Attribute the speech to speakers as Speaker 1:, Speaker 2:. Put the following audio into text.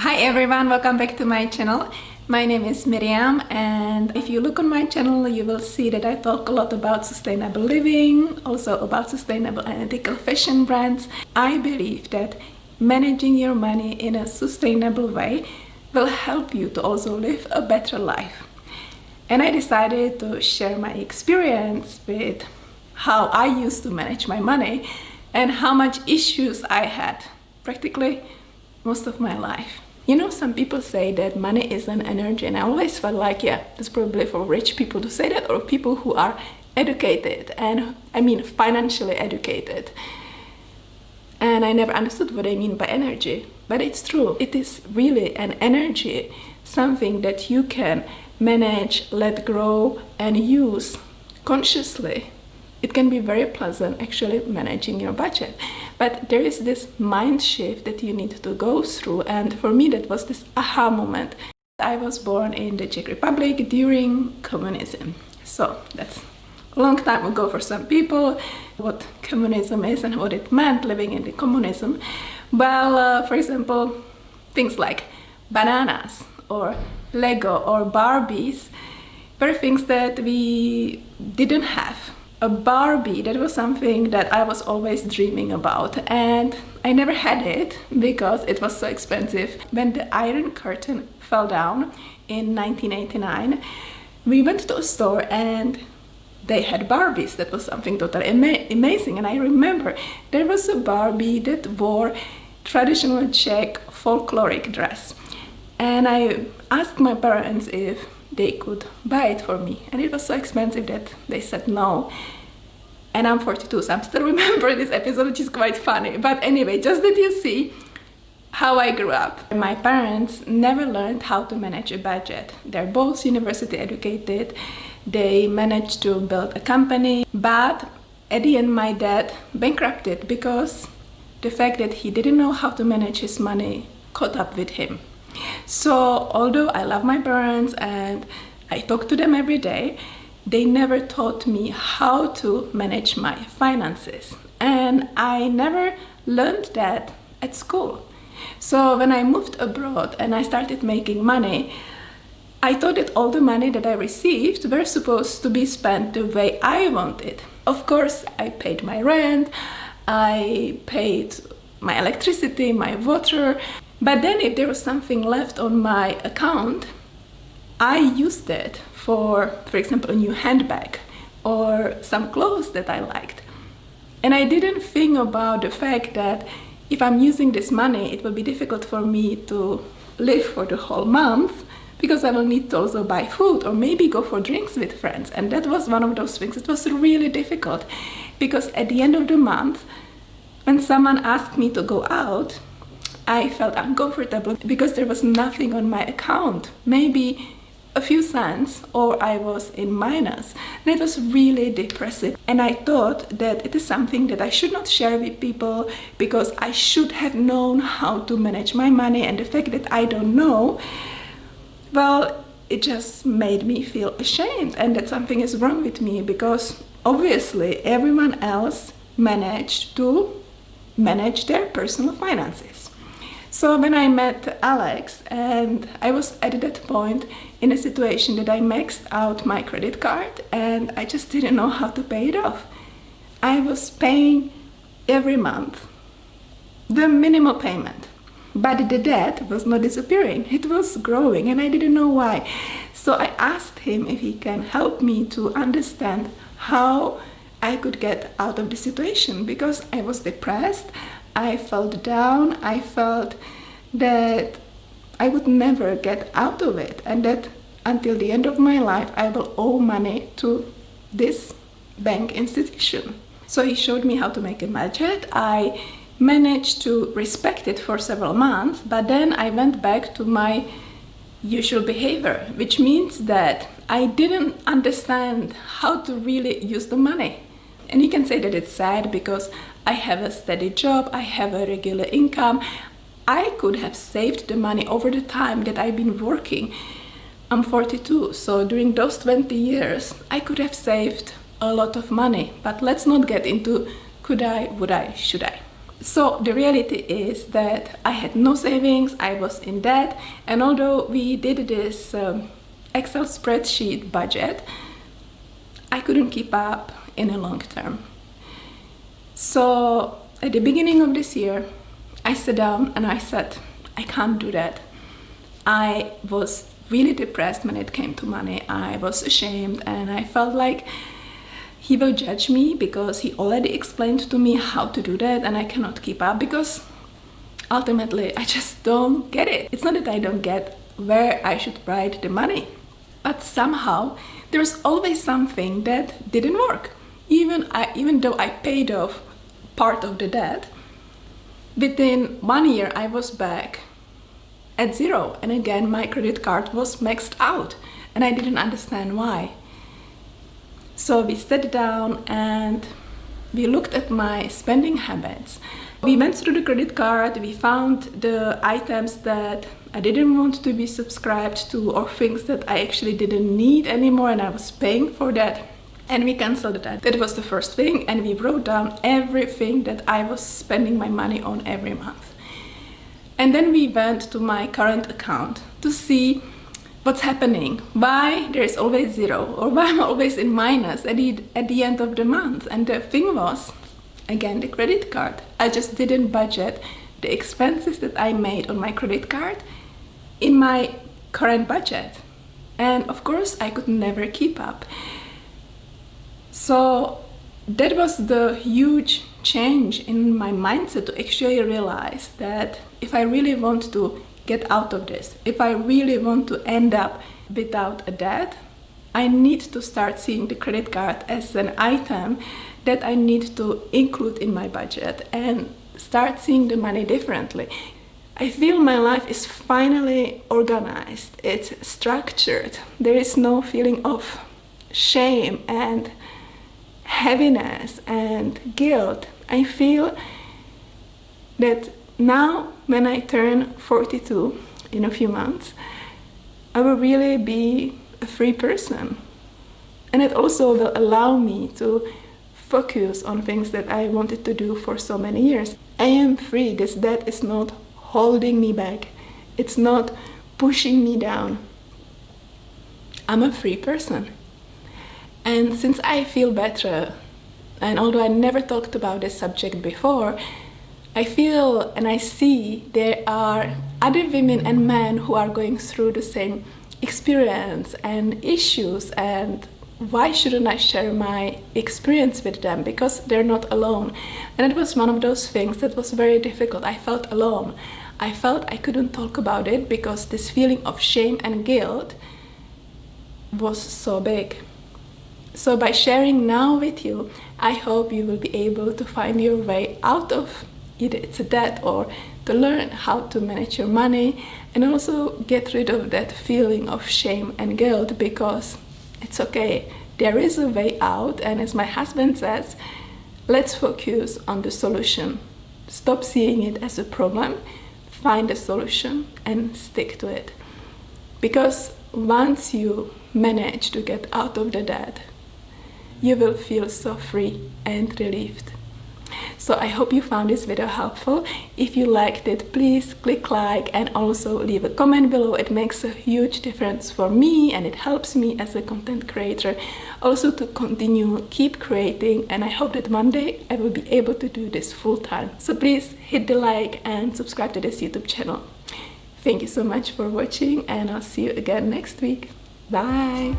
Speaker 1: Hi everyone, welcome back to my channel. My name is Miriam, and if you look on my channel you will see that I talk a lot about sustainable living, also about sustainable and ethical fashion brands. I believe that managing your money in a sustainable way will help you to also live a better life. And I decided to share my experience with how I used to manage my money and how much issues I had practically most of my life. You know, some people say that money is an energy, and I always felt like, yeah, that's probably for rich people to say that, or people who are educated, and I mean financially educated. And I never understood what I mean by energy, but it's true. It is really an energy, something that you can manage, let grow, and use consciously. It can be very pleasant actually managing your budget, but there is this mind shift that you need to go through, and for me that was this aha moment. I was born in the Czech Republic during communism, so that's a long time ago for some people, what communism is and what it meant living in the communism. Well, for example, things like bananas or Lego or Barbies were things that we didn't have. A Barbie, that was something that I was always dreaming about, and I never had it because it was so expensive. When the Iron Curtain fell down in 1989, we went to a store and they had Barbies. That was something totally amazing. And I remember there was a Barbie that wore traditional Czech folkloric dress, and I asked my parents if they could buy it for me, and it was so expensive that they said no. And I'm 42, so I'm still remember this episode, which is quite funny. But anyway, just that you see how I grew up. My parents never learned how to manage a budget. They're both university educated. They managed to build a company, but at the end my dad bankrupted because the fact that he didn't know how to manage his money caught up with him. So although I love my parents and I talk to them every day, they never taught me how to manage my finances. And I never learned that at school. So when I moved abroad and I started making money, I thought that all the money that I received were supposed to be spent the way I wanted. Of course, I paid my rent, I paid my electricity, my water, but then if there was something left on my account, I used it for example, a new handbag or some clothes that I liked. And I didn't think about the fact that if I'm using this money, it will be difficult for me to live for the whole month because I will need to also buy food or maybe go for drinks with friends. And that was one of those things. It was really difficult because at the end of the month, when someone asked me to go out, I felt uncomfortable because there was nothing on my account. Maybe a few cents, or I was in minus. And it was really depressive. And I thought that it is something that I should not share with people because I should have known how to manage my money, and the fact that I don't know, well, it just made me feel ashamed and that something is wrong with me because obviously everyone else managed to manage their personal finances. So when I met Alex, and I was at that point in a situation that I maxed out my credit card and I just didn't know how to pay it off. I was paying every month the minimal payment, but the debt was not disappearing. It was growing and I didn't know why. So I asked him if he can help me to understand how I could get out of the situation because I was depressed. I felt down, I felt that I would never get out of it and that until the end of my life I will owe money to this bank institution. So he showed me how to make a budget. I managed to respect it for several months, but then I went back to my usual behavior, which means that I didn't understand how to really use the money. And you can say that it's sad because I have a steady job, I have a regular income. I could have saved the money over the time that I've been working. I'm 42, so during those 20 years, I could have saved a lot of money. But let's not get into could I, would I, should I. So the reality is that I had no savings, I was in debt, and although we did this Excel spreadsheet budget, I couldn't keep up in the long term. So at the beginning of this year, I sat down and I said, I can't do that. I was really depressed when it came to money. I was ashamed and I felt like he will judge me because he already explained to me how to do that, and I cannot keep up because ultimately I just don't get it. It's not that I don't get where I should write the money, but somehow there's always something that didn't work. Even though I paid off part of the debt, within 1 year I was back at zero, and again my credit card was maxed out and I didn't understand why. So we sat down and we looked at my spending habits. We went through the credit card, we found the items that I didn't want to be subscribed to or things that I actually didn't need anymore and I was paying for that, and we canceled that. That was the first thing, and we wrote down everything that I was spending my money on every month. And then we went to my current account to see what's happening, why there's always zero, or why I'm always in minus at the end of the month. And the thing was, again, the credit card. I just didn't budget the expenses that I made on my credit card in my current budget. And of course, I could never keep up. So that was the huge change in my mindset, to actually realize that if I really want to get out of this, if I really want to end up without a debt, I need to start seeing the credit card as an item that I need to include in my budget and start seeing the money differently. I feel my life is finally organized, it's structured. There is no feeling of shame and heaviness and guilt. I feel that now, when I turn 42 in a few months, I will really be a free person. And it also will allow me to focus on things that I wanted to do for so many years. I am free. This debt is not holding me back. It's not pushing me down. I'm a free person. And since I feel better, and although I never talked about this subject before, I feel and I see there are other women and men who are going through the same experience and issues, and why shouldn't I share my experience with them, because they're not alone. And it was one of those things that was very difficult. I felt alone. I felt I couldn't talk about it because this feeling of shame and guilt was so big. So by sharing now with you, I hope you will be able to find your way out of either it's a debt or to learn how to manage your money, and also get rid of that feeling of shame and guilt, because it's okay. There is a way out, and as my husband says, let's focus on the solution. Stop seeing it as a problem, find a solution and stick to it. Because once you manage to get out of the debt, you will feel so free and relieved. So I hope you found this video helpful. If you liked it, please click like and also leave a comment below. It makes a huge difference for me and it helps me as a content creator also to keep creating, and I hope that one day I will be able to do this full time. So please hit the like and subscribe to this YouTube channel. Thank you so much for watching, and I'll see you again next week. Bye!